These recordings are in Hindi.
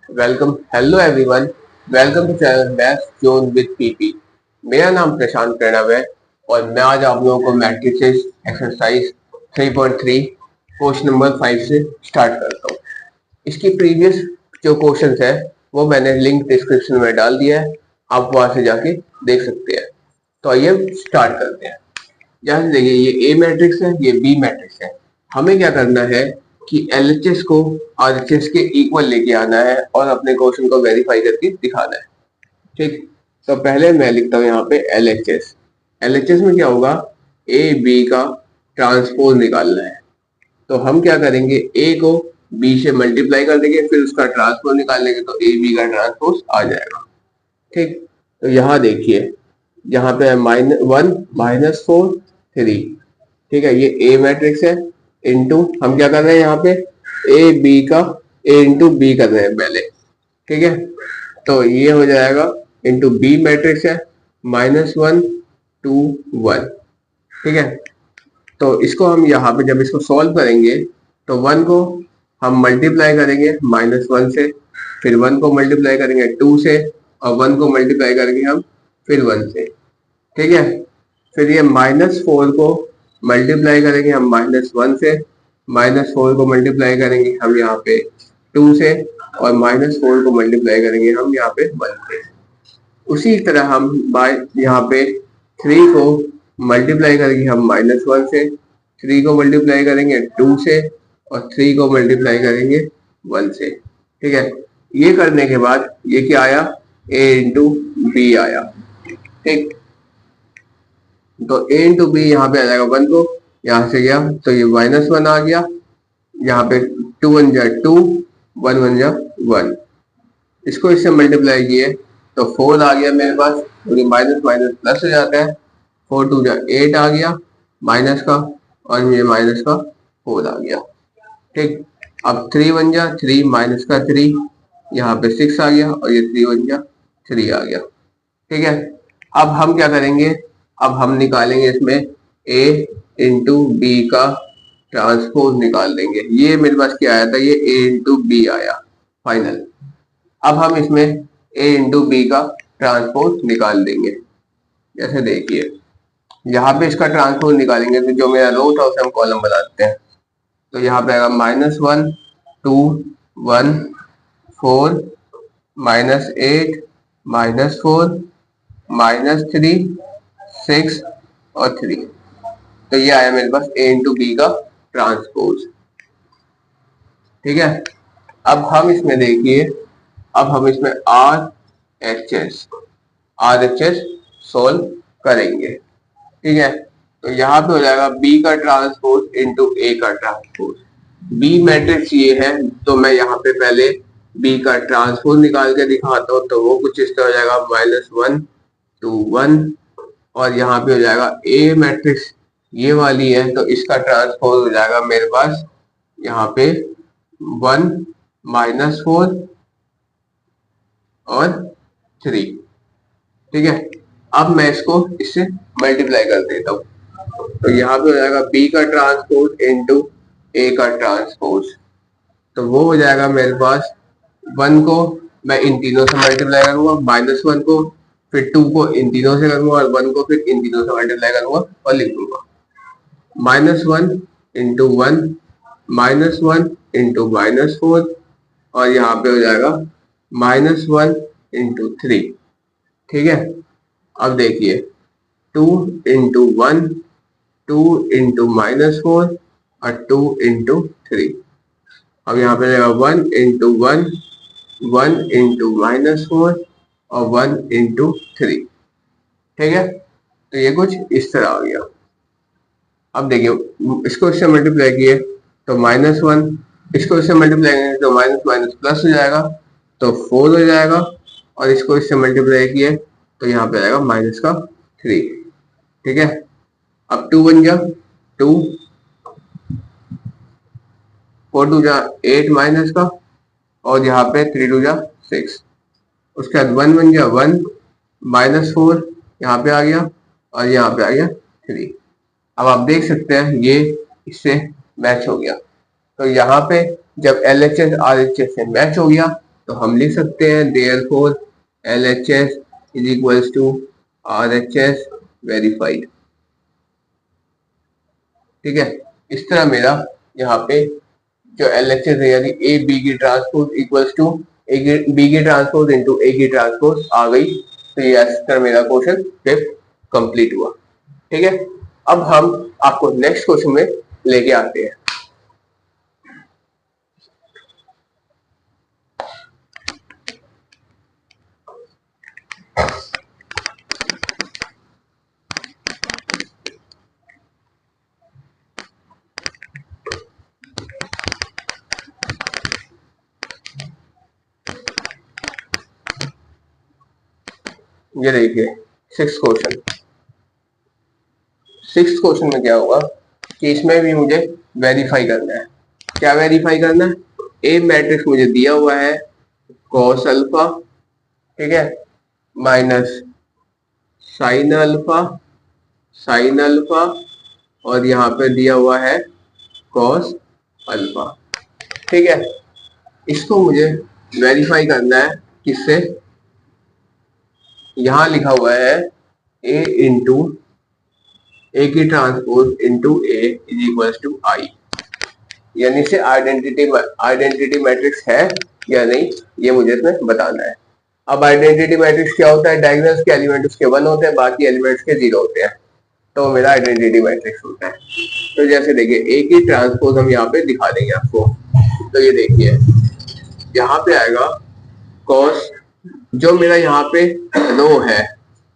Welcome, hello everyone, welcome to channel maths zone with PP. मेरा नाम प्रशांत प्रणव है और मैं आज आप लोगों को मैट्रिसेस एक्सरसाइज 3.3 क्वेश्चन नंबर 5 से स्टार्ट करता हूँ। इसकी प्रीवियस जो क्वेश्चंस है वो मैंने लिंक डिस्क्रिप्शन में डाल दिया है, आप वहां से जाके देख सकते हैं। तो आइए स्टार्ट करते हैं। यहाँ से देखिए, ये ए मैट्रिक्स है, ये बी मैट्रिक्स है। हमें क्या करना है कि एलएचएस को आरएचएस के इक्वल लेके आना है और अपने क्वेश्चन को वेरीफाई करके दिखाना है। ठीक, तो पहले मैं लिखता हूँ यहाँ पे एलएचएस। एलएचएस में क्या होगा, ए बी का ट्रांसपोज निकालना है। तो हम क्या करेंगे, ए को बी से मल्टीप्लाई कर देंगे, फिर उसका ट्रांसपोज निकाल लेंगे तो ए बी का ट्रांसपोज आ जाएगा। ठीक, तो यहाँ देखिए, यहाँ पे है -1 -4 3। ठीक है, ये ए मैट्रिक्स है। इनटू हम क्या कर रहे हैं यहाँ पे, ए बी का ए इंटू बी कर रहे हैं पहले। ठीक है, तो ये हो जाएगा इंटू बी मैट्रिक्स है -1 2 1। ठीक है, तो इसको हम यहाँ पे जब इसको सॉल्व करेंगे तो 1 को हम मल्टीप्लाई करेंगे -1 से, फिर 1 को मल्टीप्लाई करेंगे 2 से, और 1 को मल्टीप्लाई करेंगे हम फिर 1 से। ठीक है, फिर ये -4 को मल्टीप्लाई करेंगे हम -1 से, -4 को मल्टीप्लाई करेंगे हम यहाँ पे 2 से, और -4 को मल्टीप्लाई करेंगे हम यहाँ पे 1 से। उसी तरह हम यहाँ पे 3 को मल्टीप्लाई करेंगे हम -1 से, 3 को मल्टीप्लाई करेंगे 2 से, और 3 को मल्टीप्लाई करेंगे 1 से। ठीक है, ये करने के बाद ये क्या आया, a इंटू बी आया। ठीक, तो a इंटू बी यहाँ पे आ जाएगा 1 को, यहाँ से गया तो ये -1 आ गया, यहाँ पे 2 1 जा 2, 1 1 जा 1। इसको इससे मल्टीप्लाई किए तो 4 आ गया मेरे पास, तो ये माइनस माइनस प्लस हो जाता है। 4 2 जा 8 आ गया माइनस का, और ये माइनस का 4 आ गया। ठीक, अब 3 1 जा 3 माइनस का 3, यहाँ पे 6 आ गया, और ये 3 1 जा 3 आ गया। ठीक है, अब हम क्या करेंगे, अब हम निकालेंगे इसमें a इंटू बी का ट्रांसपोज निकाल देंगे। ये मेरे पास क्या आया था, ये a इंटू बी आया फाइनल। अब हम इसमें a इंटू बी का ट्रांसपोज निकाल देंगे। जैसे देखिए, यहाँ पे इसका ट्रांसपोज निकालेंगे तो जो मेरा रो था उसे हम कॉलम बनाते हैं। तो यहाँ पे आएगा -1 2 1 4 -8 -4 -3 6 और 3। तो ये आया मेरे पास a इंटू बी का ट्रांसपोज। ठीक है, अब हम इसमें देखिए, अब हम इसमें आर एच एस सोल्व करेंगे। ठीक है, तो यहाँ पे हो जाएगा b का ट्रांसपोज इंटू a का ट्रांसपोज। b मैट्रिक्स ये है, तो मैं यहाँ पे पहले b का ट्रांसपोज निकाल के दिखाता हूँ। तो वो कुछ इस तरह हो जाएगा -1 2 1, और यहाँ पे हो जाएगा a मैट्रिक्स ये वाली है, तो इसका ट्रांसपोज हो जाएगा मेरे पास यहाँ पे 1 -4 और 3। ठीक है, अब मैं इसको इससे मल्टीप्लाई कर देता हूँ। तो यहाँ पे हो जाएगा b का ट्रांसपोज इंटू a का ट्रांसपोज। तो वो हो जाएगा मेरे पास 1 को मैं इन तीनों से मल्टीप्लाई करूंगा, -1 को फिर 2 को इन तीनों से करूंगा, और 1 को फिर इन तीनों से मल्टीप्लाई करूंगा और लिख दूंगा -1 इंटू 1 -1 इंटू -4, और यहाँ पे हो जाएगा -1 इंटू 3। ठीक है, अब देखिए 2 इंटू 1 2 इंटू -4 और 2 इंटू 3। अब यहाँ पे रहेगा 1 इंटू 1 1 इंटू -4 और 1 इंटू 3। ठीक है, तो ये कुछ इस तरह आ गया। अब देखिए, इसको इससे मल्टीप्लाई किए तो -1, इसको इससे मल्टीप्लाई करेंगे तो माइनस माइनस प्लस हो जाएगा, तो 4 हो जाएगा, और इसको इससे मल्टीप्लाई किए तो यहाँ पे आएगा -3। ठीक है, अब 2 बन गया 2, 4 2 जा 8 माइनस का, और यहाँ पे 3 2 जा 6। उसके बाद 1 बन गया 1 -4 यहाँ पे आ गया, और यहाँ पे आ गया 3। अब आप देख सकते हैं ये इससे मैच हो गया। तो यहाँ पे जब LHS RHS से मैच हो गया तो हम लिख सकते हैं therefore LHS is equals to RHS verified. ठीक है, इस तरह मेरा यहाँ पे जो LHS है यानी ए बी की ट्रांसपोज इक्वल्स टू बी की ट्रांसपोज इंटू ए की ट्रांसपोज आ गई। तो ये इस तरह मेरा क्वेश्चन फिफ्थ कंप्लीट हुआ। ठीक है, अब हम आपको नेक्स्ट क्वेश्चन में लेके आते हैं। ये देखिए सिक्स क्वेश्चन में क्या होगा कि इसमें भी मुझे वेरीफाई करना है। क्या वेरीफाई करना है? ए मैट्रिक्स मुझे दिया हुआ है कॉस अल्फा, ठीक है, minus sine alpha, sine alpha, और यहाँ पे दिया हुआ है कॉस अल्फा। ठीक है, इसको मुझे वेरीफाई करना है किससे? यहां लिखा हुआ है ए इंटू ए की transpose into A is equal to I, यानी से आइडेंटिटी मैट्रिक्स है या नहीं ये मुझे इसमें बताना है। अब आइडेंटिटी मैट्रिक्स क्या होता है? डायगोनल्स के एलिमेंट उसके 1 होते हैं, बाकी एलिमेंट्स के 0 होते हैं, तो मेरा आइडेंटिटी मैट्रिक्स होता है। तो जैसे देखिए ए की ट्रांसपोज हम यहाँ पे दिखा देंगे आपको। तो ये देखिए यहाँ पे आएगा कॉस, जो मेरा यहाँ पे रो है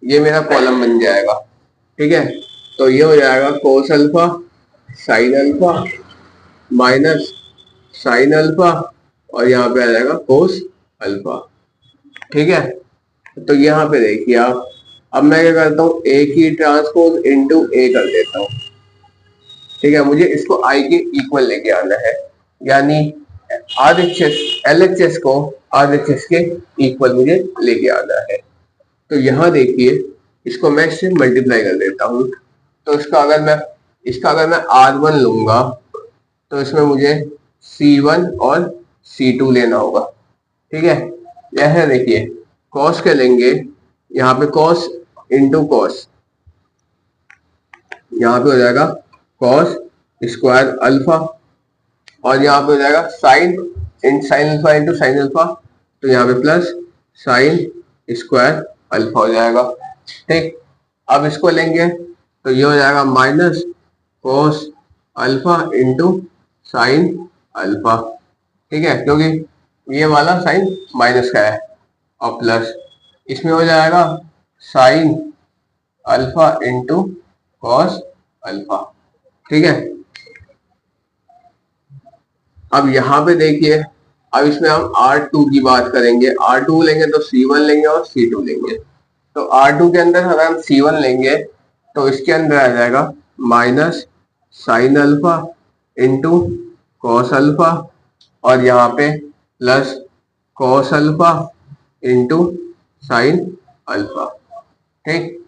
ये मेरा कॉलम बन जाएगा। ठीक है, तो ये हो जाएगा cos alpha sine alpha minus sine alpha, और यहाँ पे आ जाएगा कोस अल्फा। ठीक है, तो यहाँ पे देखिए आप, अब मैं क्या करता हूँ ए की ट्रांसपोज इंटू ए कर देता हूँ। ठीक है, मुझे इसको आई के इक्वल लेके आना है, यानी LHS को RHS के इक्वल मुझे लेके आना है। तो यहाँ देखिए इसको मैं इससे मल्टीप्लाई कर देता हूँ। तो इसका अगर मैं R1 लूंगा तो इसमें मुझे C1 और C2 लेना होगा। ठीक है, यह देखिए कॉस के लेंगे, यहाँ पे कॉस इंटू कॉस, यहाँ पे हो जाएगा कॉस स्क्वायर अल्फा, और यहाँ पे हो जाएगा sine alpha into sine alpha, तो यहाँ पे प्लस साइन स्क्वायर अल्फा हो जाएगा। ठीक, अब इसको लेंगे तो ये हो जाएगा minus cos alpha into sine alpha. ठीक है, क्योंकि ये वाला साइन माइनस का है, और प्लस इसमें हो जाएगा sine alpha into cos alpha. ठीक है, अब यहाँ पे देखिए, अब इसमें हम R2 की बात करेंगे। R2 लेंगे तो C1 लेंगे और C2 लेंगे। तो R2 के अंदर अगर हम C1 लेंगे तो इसके अंदर आ जाएगा minus sine alpha into cos alpha, और यहाँ पे plus cos alpha into sine alpha. ठीक,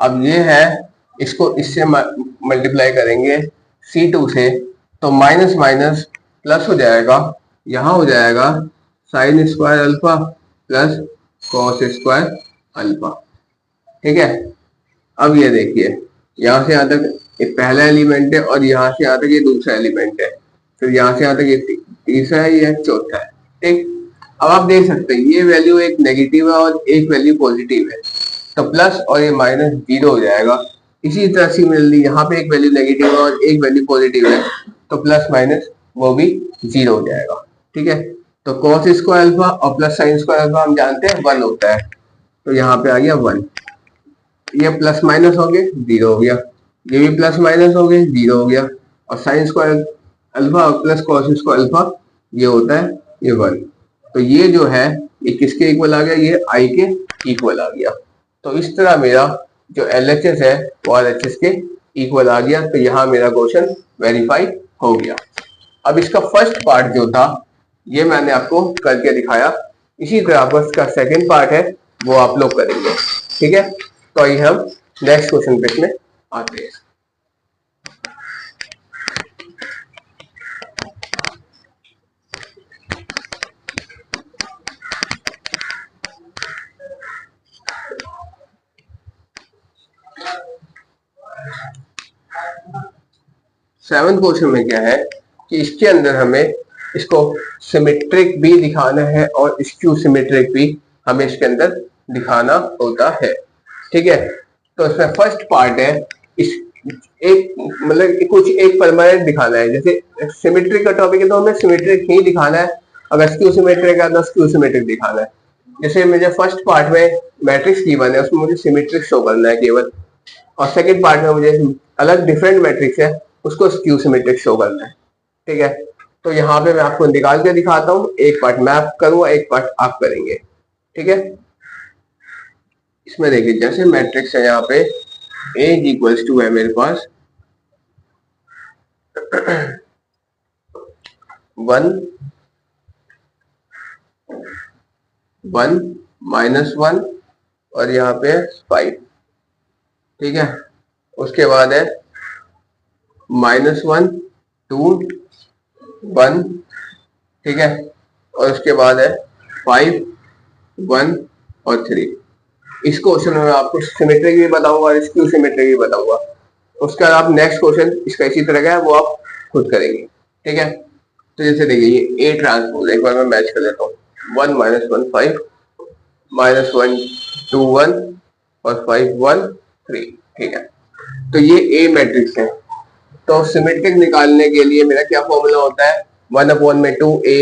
अब ये है, इसको इससे मल्टीप्लाई करेंगे C2 से, तो माइनस माइनस प्लस हो जाएगा, यहाँ हो जाएगा sine square alpha plus cos square alpha. ठीक है, अब ये देखिए यहाँ से यहाँ तक एक पहला एलिमेंट है और यहाँ से यहाँ तक ये दूसरा एलिमेंट है, फिर यहाँ से यहाँ तक ये तीसरा है, ये चौथा है। ठीक, अब आप देख सकते हैं ये वैल्यू एक नेगेटिव है और एक वैल्यू पॉजिटिव है, तो प्लस और ये माइनस 0 हो जाएगा। इसी तरह सिमिलरली यहाँ पे एक वैल्यू नेगेटिव है और एक वैल्यू पॉजिटिव है, तो प्लस माइनस वो भी 0 हो जाएगा। ठीक है, तो कॉस स्क्वायर अल्फा और प्लस साइन स्क्वायर अल्फा हम जानते हैं 1 होता है, तो यहाँ पे आ गया 1। ये प्लस माइनस हो गए 0 हो गया, ये भी प्लस माइनस हो गए 0 हो गया, और साइन स्क्वायर अल्फा और प्लस कॉस स्क्वायर अल्फा ये होता है ये 1। तो ये जो है ये किसके इक्वल आ गया? ये आई के इक्वल आ गया। तो इस तरह मेरा जो LHS है वो RHS के इक्वल आ गया। तो यहाँ मेरा क्वेश्चन वेरीफाई हो गया। अब इसका फर्स्ट पार्ट जो था ये मैंने आपको करके दिखाया, इसी तरह आपका इसका सेकंड पार्ट है वो आप लोग करेंगे। ठीक है, तो आइए हम नेक्स्ट क्वेश्चन पे इसमें आते हैं। सेवंथ क्वेश्चन में क्या है कि इसके अंदर हमें इसको सिमेट्रिक भी दिखाना है और स्क्यू सिमेट्रिक भी हमें इसके अंदर दिखाना होता है। ठीक है, तो इसमें फर्स्ट पार्ट है इस एक मतलब कुछ एक परमानेंट दिखाना है। जैसे सिमेट्रिक का टॉपिक है तो हमें सिमेट्रिक ही दिखाना है, अगर स्क्यू सिमेट्रिक है तो स्क्यू सिमेट्रिक दिखाना है। जैसे मुझे फर्स्ट पार्ट में मैट्रिक्स गिवन है उसमें मुझे सिमेट्रिक शो करना है केवल, और सेकंड पार्ट में मुझे अलग डिफरेंट मैट्रिक्स है उसको स्क्यू सिमेट्रिक शो करना है। ठीक है, तो यहाँ पे मैं आपको निकाल के दिखाता हूँ, एक पार्ट मैं आप करूंगा एक पार्ट आप करेंगे। ठीक है, इसमें देखिए जैसे मैट्रिक्स है यहाँ पे A इक्वल्स टू है मेरे पास 1 1 -1 और यहाँ पे 5। ठीक है, उसके बाद है -1 2 1। ठीक है, और उसके बाद है 5 1 और 3। इस क्वेश्चन में मैं आपको सिमेट्रिक भी बताऊंगा और स्क्यू सिमेट्रिक भी बताऊंगा। उसके बाद आप नेक्स्ट क्वेश्चन इसका इसी तरह का है वो आप खुद करेंगे। ठीक है, तो जैसे देखिए ये A ट्रांसपोज एक बार मैं मैच कर लेता हूँ 1 -1 5 -1 2 1 और 5 1 3। ठीक है, तो ये A मैट्रिक्स है। तो सिमेट्रिक निकालने के लिए मेरा क्या फॉर्मूला होता है 1/2A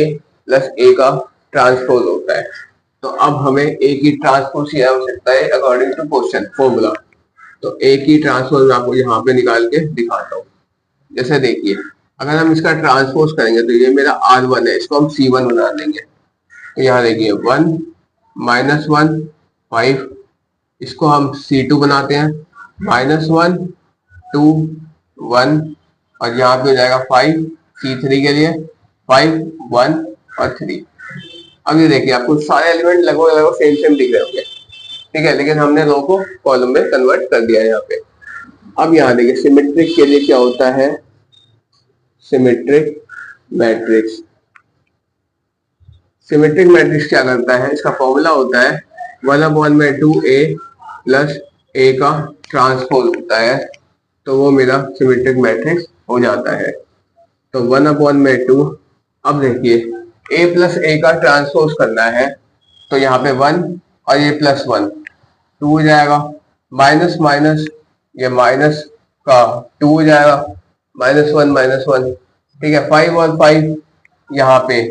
प्लस A का ट्रांसपोज होता है। तो अब हमें A की ट्रांसपोज की आवश्यकता है अकॉर्डिंग टू क्वेश्चन फॉर्मूला। तो A की ट्रांसपोज मैं आपको यहाँ पे निकाल के दिखाता हूँ। जैसे देखिए अगर हम इसका ट्रांसपोज करेंगे तो ये मेरा R1 है, इसको हम C1 बना देंगे। तो यहाँ देखिए 1 -1 5, इसको हम C2 बनाते हैं -1 2 1 और यहाँ पे हो जाएगा 5 C3 के लिए 5 1 और 3। अब ये देखिए आपको सारे एलिमेंट लगभग लगभग सेम सेम दिख रहे होंगे। ठीक है, लेकिन हमने रो को कॉलम में कन्वर्ट कर दिया है यहाँ पे। अब यहाँ देखिए सिमेट्रिक के लिए क्या होता है, सिमेट्रिक मैट्रिक्स। सिमेट्रिक मैट्रिक्स क्या करता है, इसका फॉर्मूला होता है 1/2A प्लस A का ट्रांसपोज होता है, तो वो मेरा सिमेट्रिक मैट्रिक्स हो जाता है। तो 1/2। अब देखिए A प्लस A का ट्रांसपोज करना है तो यहाँ पे 1 और ये +1 2 हो जाएगा, माइनस माइनस ये माइनस का 2 हो जाएगा, -1 -1। ठीक है, 5 और 5 यहाँ पे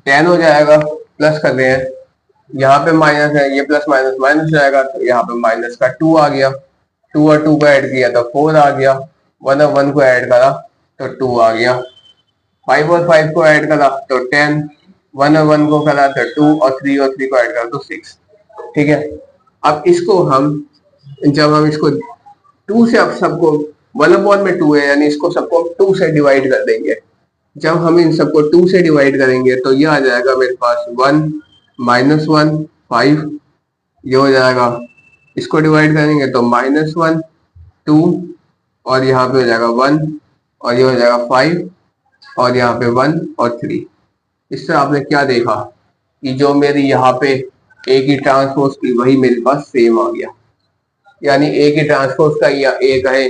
10 हो जाएगा, प्लस कर रहे हैं यहाँ पे माइनस है, ये प्लस माइनस माइनस हो जाएगा, तो यहाँ पे माइनस का 2 आ गया, 2 और 2 को ऐड किया तो 4 आ गया, 1 और 1 को ऐड करा तो 2 आ गया, 5 और 5 को ऐड करा तो 10, 1 और 1 को करा तो 2 और 3 और 3 को ऐड करा तो 6। ठीक है, अब इसको हम जब हम इसको 2 से अब सबको 1/2 है यानी इसको सबको 2 से डिवाइड कर देंगे। जब हम इन सबको 2 से डिवाइड करेंगे तो ये आ जाएगा मेरे पास 1 -1 5, ये हो जाएगा, इसको डिवाइड करेंगे तो -1 2 और यहाँ पे हो जाएगा 1 और ये हो जाएगा 5 और यहाँ पे 1 और 3। इससे आपने क्या देखा कि जो मेरी यहाँ पे A की ट्रांसपोज थी वही मेरे पास सेम आ गया, यानी A की ट्रांसपोज का या A कहे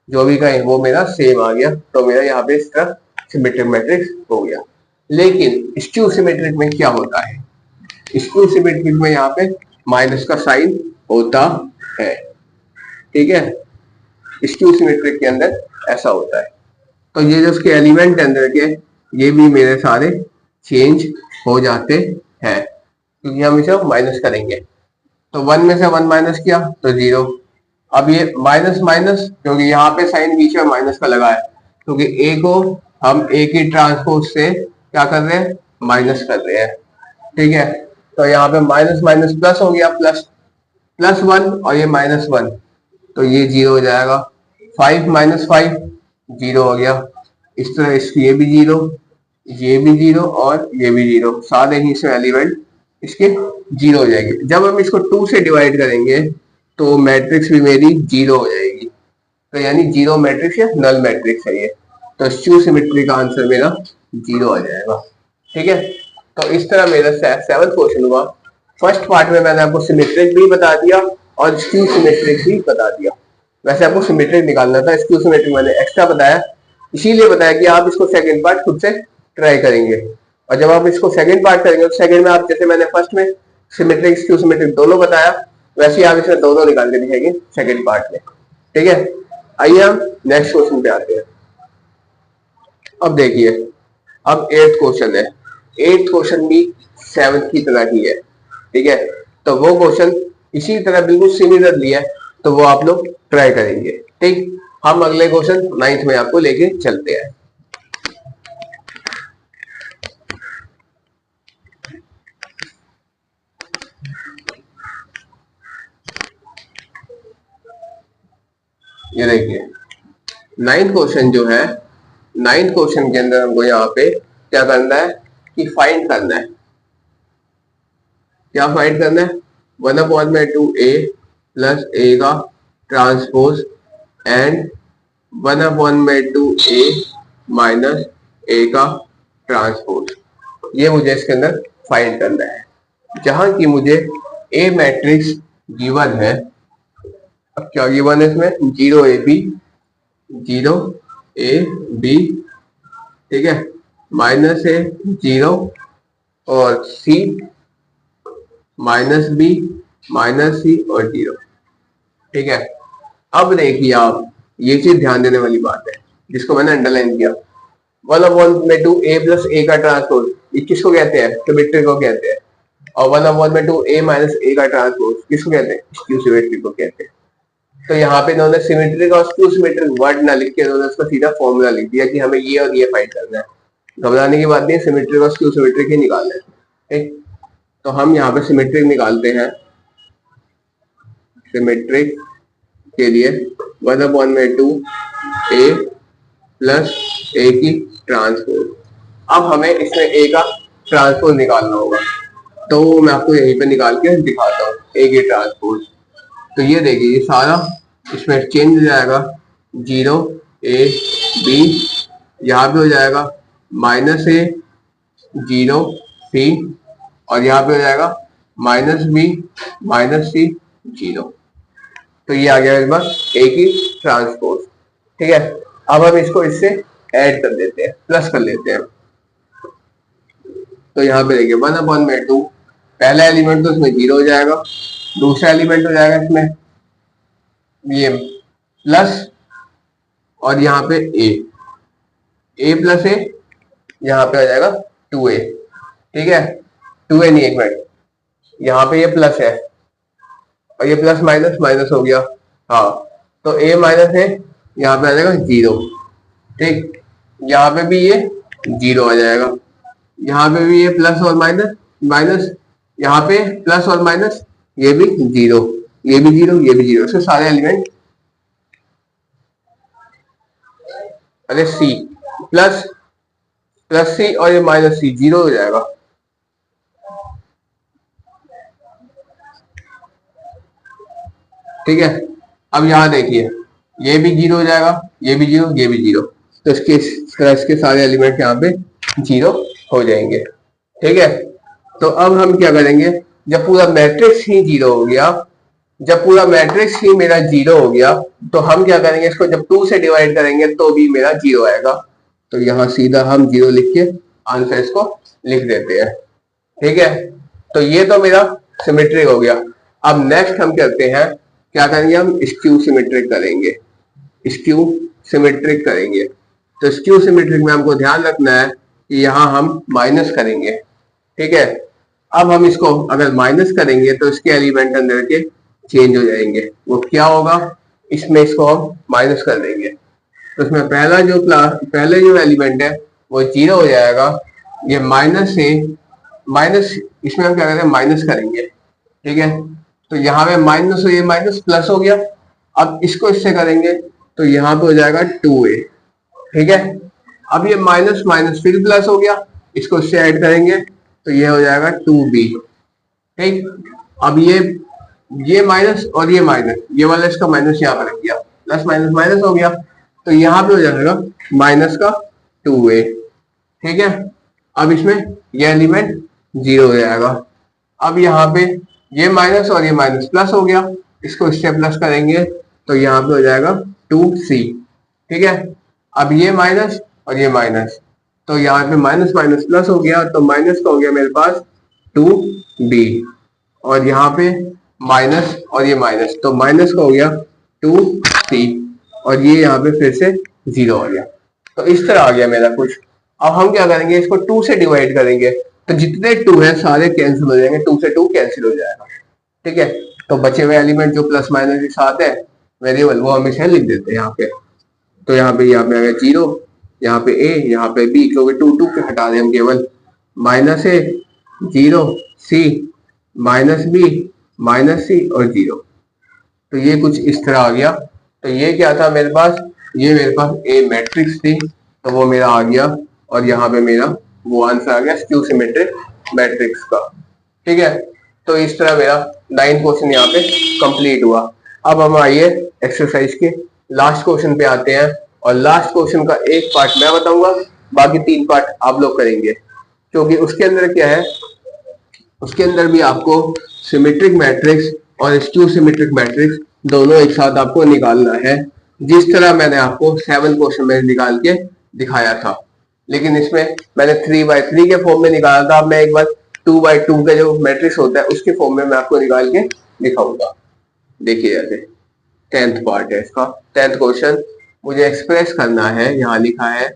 जो भी कहे वो मेरा सेम आ गया, तो मेरा यहाँ पे इस तरह सिमेट्रिक मैट्रिक्स हो गया। लेकिन स्क्यू सिमेट्रिक में क्या होता है, स्क्यू सिमेट्रिक में यहाँ पे माइनस का साइन होता है। ठीक है, स्क्यू सिमेट्रिक के अंदर ऐसा होता है। तो ये जो उसके एलिमेंट अंदर के ये भी मेरे सारे चेंज हो जाते हैं क्योंकि हम इसे माइनस करेंगे। तो 1 में से 1 माइनस किया तो 0। अब ये माइनस माइनस क्योंकि यहाँ पे साइन बीच में माइनस का लगा है क्योंकि A को हम A की ट्रांसपोज से क्या कर रहे हैं, माइनस कर रहे हैं। ठीक है, तो यहाँ पे माइनस माइनस प्लस हो गया, +1 और ये -1 तो ये 0 हो जाएगा, 5 - 5 0 हो गया। इस तरह ये भी 0, ये भी 0 और ये भी 0, सारे ही इसमें एलिमेंट इसके 0 हो जाएंगे। जब हम इसको 2 से डिवाइड करेंगे तो मैट्रिक्स भी मेरी 0 हो जाएगी, तो यानी 0 मैट्रिक्स या नल मैट्रिक्स है ये, तो स्क्यू सिमेट्री का आंसर मेरा 0 आ जाएगा। ठीक है, तो इस तरह मेरा 7th क्वेश्चन हुआ। फर्स्ट पार्ट में मैंने आपको सिमेट्रिक भी बता दिया और स्क्यू सिमेट्रिक भी बता दिया। वैसे आपको सिमेट्रिक निकालना था, स्क्यू सिमेट्रिक मैंने एक्स्ट्रा बताया इसीलिए बताया कि आप इसको सेकंड पार्ट खुद से ट्राई करेंगे, और जब आप इसको सेकंड पार्ट करेंगे तो सेकंड में आप, जैसे मैंने फर्स्ट में सिमेट्रिक स्क्यू सिमेट्रिक दोनों बताया, वैसे ही आप इसमें दोनों निकाल के दिखाएंगे सेकंड पार्ट में। ठीक है, आइए हम नेक्स्ट क्वेश्चन पे आते हैं। अब देखिए, अब 8th क्वेश्चन है। 8th क्वेश्चन भी 7th की तरह ही है। ठीक है, तो वो क्वेश्चन इसी तरह बिल्कुल सिमिलरली है, तो वो आप लोग ट्राई करेंगे। ठीक, हम अगले क्वेश्चन 9th में आपको लेके चलते हैं। ये देखिए 9th क्वेश्चन जो है, 9th क्वेश्चन के अंदर हमको यहाँ पे क्या करना है कि फाइंड करना है। क्या फाइंड करना है? 1/2 a प्लस a का transpose and 1/2 a minus a का ट्रांसपोज, ये मुझे इसके अंदर फाइंड करना है। जहां की मुझे a मैट्रिक्स गिवन है। अब क्या गिवन है इसमें? 0ab 0ab, ठीक है, माइनस a 0 और c minus b minus c और 0। ठीक है, अब देखिए आप, ये चीज ध्यान देने वाली बात है जिसको मैंने अंडरलाइन किया। 1/2 a प्लस a का ट्रांसपोज, ये किसको कहते हैं? सिमेट्री को कहते हैं। और 1/2 a माइनस a का ट्रांसपोज किसको कहते हैं? स्क्यू सिमेट्री को कहते हैं। तो यहाँ पे इन्होंने सिमेट्रिक और स्क्यू सिमेट्रिक वर्ड ना लिख के इन्होंने उसका सीधा फॉर्मूला लिख दिया कि हमें ये और ये फाइंड करना है। घबराने की बात नहीं है, सिमेट्रिक और स्क्यू सिमेट्रिक ही निकालना है। ठीक, तो हम यहाँ पे सिमेट्रिक निकालते हैं। सिमेट्रिक के लिए 1/2 a प्लस a की ट्रांसपोज। अब हमें इसमें a का ट्रांसपोज निकालना होगा, तो मैं आपको यहीं पे निकाल के दिखाता हूँ a की ट्रांसपोज। तो ये देखिए, ये सारा इसमें चेंज हो जाएगा। 0ab यहाँ पे हो जाएगा माइनस a 0c और यहाँ पे हो जाएगा माइनस b माइनस c 0। तो ये आ गया मेरे पास a की ट्रांसपोज। ठीक है, अब हम इसको इससे ऐड कर देते हैं, प्लस कर लेते हैं। तो यहाँ पे देखिए 1/2, पहला एलिमेंट तो इसमें 0 हो जाएगा, दूसरा एलिमेंट हो जाएगा इसमें ये प्लस और यहाँ पे a प्लस a, यहाँ पे आ जाएगा 2a। ठीक है, 2a नहीं, एक मिनट, यहाँ पे ये प्लस है और ये प्लस माइनस माइनस हो गया। हाँ, तो a माइनस a यहाँ पे आ जाएगा 0। ठीक, यहाँ पे भी ये 0 आ जाएगा, यहाँ पे भी ये प्लस और माइनस माइनस, यहाँ पे प्लस और माइनस, ये भी 0, ये भी 0, ये भी 0। इसके सारे एलिमेंट, अरे c प्लस प्लस c और ये माइनस c 0 हो जाएगा। ठीक है, अब यहाँ देखिए, ये भी 0 हो जाएगा, ये भी 0, ये भी 0। तो इसके सारे एलिमेंट यहाँ पे 0 हो जाएंगे। ठीक है, तो अब हम क्या करेंगे, जब पूरा मैट्रिक्स ही 0 हो गया, जब पूरा मैट्रिक्स ही मेरा 0 हो गया, तो हम क्या करेंगे, इसको जब 2 से डिवाइड करेंगे तो भी मेरा 0 आएगा। तो यहाँ सीधा हम 0 लिख के आंसर इसको लिख देते हैं। ठीक है, तो ये तो मेरा सिमेट्रिक हो गया। अब नेक्स्ट हम करते हैं, क्या करेंगे, हम स्क्यू सिमेट्रिक करेंगे। स्क्यू सिमेट्रिक करेंगे, तो स्क्यू सिमेट्रिक में हमको ध्यान रखना है कि यहाँ हम माइनस करेंगे। ठीक है, अब हम इसको अगर माइनस करेंगे तो इसके एलिमेंट अंदर के चेंज हो जाएंगे। वो क्या होगा, इसमें इसको हम माइनस कर देंगे, तो इसमें पहले जो एलिमेंट है वो 0 हो जाएगा। ये माइनस से माइनस, इसमें हम क्या करेंगे, माइनस करेंगे। ठीक है, तो यहाँ पे माइनस, ये माइनस प्लस हो गया। अब इसको इससे करेंगे तो यहाँ पे हो जाएगा 2a। ठीक है, अब ये माइनस माइनस फिर प्लस हो गया, इसको इससे ऐड करेंगे तो ये हो जाएगा 2b। ठीक, अब ये माइनस और ये माइनस, ये वाला इसका माइनस यहाँ पर रख दिया, प्लस माइनस माइनस हो गया, तो यहाँ पे हो जाएगा माइनस का 2a। ठीक है, अब इसमें ये एलिमेंट 0 हो जाएगा। अब यहाँ पे ये माइनस और ये माइनस प्लस हो गया, इसको इससे प्लस करेंगे तो यहाँ पे हो जाएगा 2c। ठीक है, अब ये माइनस और ये माइनस, तो यहाँ पे माइनस माइनस प्लस हो गया, तो माइनस का हो गया मेरे पास 2b, और यहाँ पे माइनस और ये माइनस, तो माइनस का हो गया 2c, और ये यहाँ पे फिर से 0 हो गया। तो इस तरह आ गया मेरा कुछ। अब हम क्या करेंगे, इसको 2 से डिवाइड करेंगे, तो जितने 2 है सारे कैंसिल हो जाएंगे, 2 से 2 कैंसिल हो जाएगा। ठीक है, तो बचे हुए एलिमेंट जो प्लस माइनस के साथ है वेरिएबल, वो हमेशा लिख देते हैं यहाँ पे। तो यहाँ पे आ गया 0, यहाँ पे a, यहाँ पे b, क्योंकि 2 2 के हटा दें हम केवल, minus a, 0, c, minus b, minus c और 0। तो ये कुछ इस तरह आ गया। तो ये क्या था मेरे पास, ये मेरे पास ए मैट्रिक्स थी, तो वो मेरा आ गया, और यहाँ पे मेरा वो आंसर आ गया स्क्यू सिमेट्रिक मैट्रिक्स का। ठीक है, तो इस तरह मेरा 9th क्वेश्चन यहाँ पे कंप्लीट हुआ। अब हम आइए एक्सरसाइज के लास्ट क्वेश्चन पे आते हैं, और लास्ट क्वेश्चन का एक पार्ट मैं बताऊंगा, बाकी 3 पार्ट आप लोग करेंगे, क्योंकि उसके अंदर क्या है, उसके अंदर भी आपको सिमेट्रिक मैट्रिक्स और स्क्यू सिमेट्रिक मैट्रिक्स दोनों एक साथ आपको निकालना है, जिस तरह मैंने आपको 7 क्वेश्चन में निकाल के दिखाया था। लेकिन इसमें मैंने 3x3 के फॉर्म में निकाला था, अब मैं एक बार 2x2 का जो मैट्रिक्स होता है उसके फॉर्म में मैं आपको निकाल के दिखाऊंगा। देखिए ऐसे 10th पार्ट है इसका, 10th क्वेश्चन मुझे एक्सप्रेस करना है। यहाँ लिखा है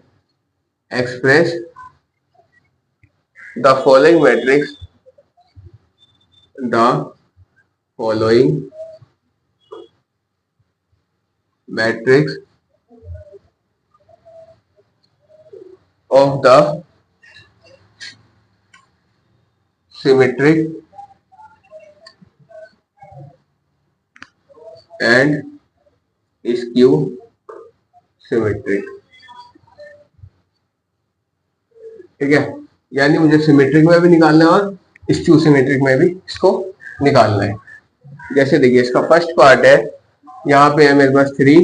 express the following matrix, the following matrix of the symmetric and skew symmetric। ठीक है, यानी मुझे सिमेट्रिक में भी निकालना है और स्क्यू सिमेट्रिक में भी इसको निकालना है। जैसे देखिए इसका फर्स्ट पार्ट है, यहाँ पे है मेरे पास 3,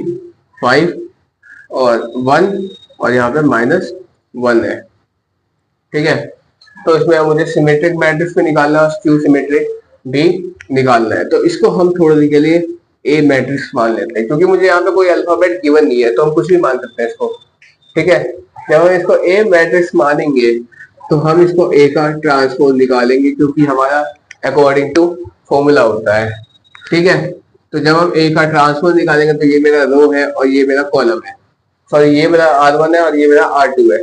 5 और 1, और यहाँ पे -1 है। ठीक है, तो इसमें मुझे सिमेट्रिक मैट्रिक्स भी निकालना है और स्क्यू सिमेट्रिक भी निकालना है। तो इसको हम थोड़ी देर के लिए ए मैट्रिक्स मान लेते हैं, क्योंकि मुझे यहाँ पे कोई अल्फाबेट गिवन नहीं है, तो हम कुछ भी मान सकते हैं इसको। ठीक है, जब हम इसको ए मैट्रिक्स मानेंगे तो हम इसको ए का ट्रांसपोज निकालेंगे, क्योंकि हमारा अकॉर्डिंग टू फॉर्मूला होता है। ठीक है, तो जब हम ए का ट्रांसपोज निकालेंगे तो ये मेरा रो है और ये मेरा कॉलम है, सॉरी ये मेरा R1 है और ये मेरा R2 है।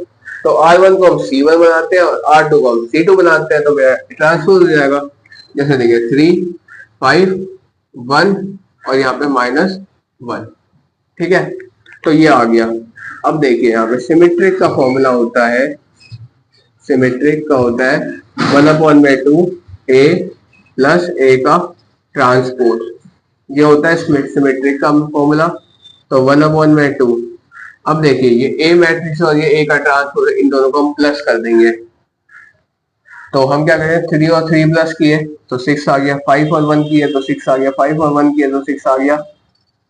तो R1 को हम C1 बनाते हैं और R2 को हम C2 बनाते हैं, तो मेरा ट्रांसपोज हो जाएगा। जैसे देखिए 3, 5, 1 और यहाँ पे -1। ठीक है, तो ये आ गया। अब देखिए यहाँ पे सिमेट्रिक का फॉर्मूला होता है, सिमेट्रिक का होता है 1/2 a प्लस a का ट्रांसपोज, ये होता है सिमेट्रिक का फॉर्मूला। तो 1/2। अब देखिए ये a मैट्रिक्स और ये a का ट्रांसपोज, इन दोनों को हम प्लस कर देंगे। तो हम क्या करें, 3 और 3 प्लस किए तो 6 आ गया, 5 और 1 किए तो 6 आ गया, 5 और 1 किए तो 6 आ गया,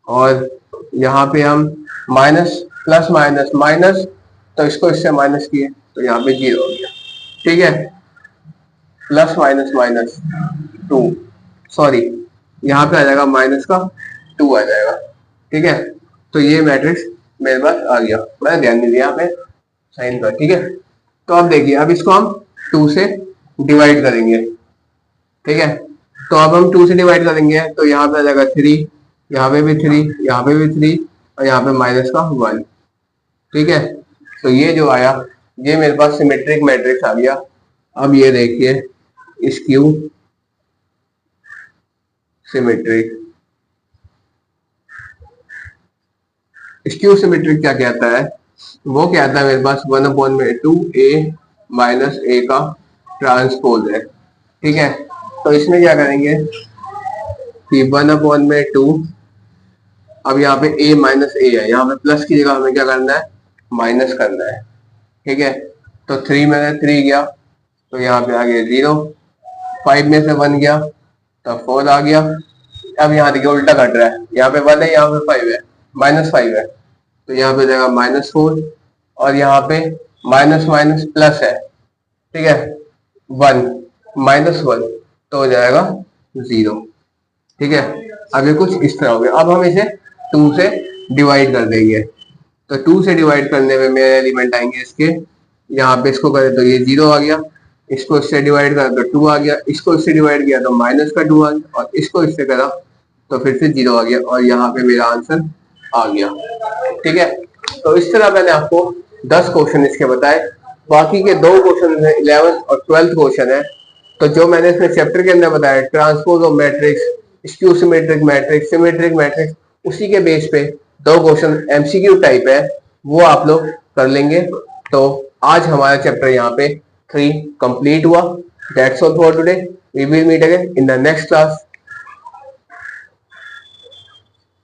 और यहाँ पे हम माइनस प्लस माइनस माइनस, तो इसको इससे माइनस किए तो यहाँ पे 0 हो गया। ठीक है, प्लस माइनस माइनस 2, सॉरी यहाँ पे आ जाएगा माइनस का 2 आ जाएगा। ठीक है, तो ये मैट्रिक्स मेरे पास आ गया, मैंने ध्यान नहीं दिया यहाँ पे साइन का। ठीक है, तो अब देखिए अब इसको हम 2 से डिवाइड करेंगे। ठीक है, तो अब हम 2 से डिवाइड करेंगे तो यहाँ पे आ जाएगा 3, यहाँ पे भी 3, यहाँ पे भी 3 और यहाँ पे माइनस का 1। ठीक है, तो ये जो आया ये मेरे पास सिमेट्रिक मैट्रिक्स आ गया। अब ये देखिए स्क्यू सिमेट्रिक, स्क्यू सिमेट्रिक क्या कहता है, वो कहता है मेरे पास 1/2 a माइनस a का ट्रांसपोज है। ठीक है, तो इसमें क्या करेंगे कि 1/2, अब यहाँ पे a माइनस a है, यहाँ पे प्लस की जगह हमें क्या करना है, माइनस करना है। ठीक है, तो 3 में से 3 गया तो यहाँ पे आ गया 0, 5 में से 1 गया तो 4 आ गया। अब यहाँ देखिए उल्टा कट रहा है, यहाँ पे 1 है, यहाँ पे 5 है, -5 है, तो यहाँ पे जाएगा -4, और यहाँ पे माइनस माइनस प्लस है। ठीक है, 1 -1 तो हो जाएगा 0। ठीक है, अब ये कुछ इस तरह हो गया। अब हम इसे 2 से डिवाइड कर देंगे, तो 2 से डिवाइड करने में मेरे एलिमेंट आएंगे इसके, यहाँ पे इसको करें तो ये 0 आ गया, इसको इससे डिवाइड करा तो 2 आ गया, इसको इससे डिवाइड किया तो माइनस का 2 आ गया, और इसको इससे करा तो फिर से 0 आ गया, और यहाँ पे मेरा आंसर आ गया। ठीक है, तो इस तरह मैंने आपको 10 क्वेश्चन इसके बताए। बाकी के 2 क्वेश्चन है 11th और 12th क्वेश्चन है। तो जो मैंने इसमें चैप्टर के अंदर बताया transpose of matrix, skew symmetric matrix, symmetric matrix, उसी के बेस पे 2 क्वेश्चन एमसीक्यू टाइप है, वो आप लोग कर लेंगे। तो आज हमारा चैप्टर यहाँ पे 3 कंप्लीट हुआ। That's all for today, we will meet again in the next class.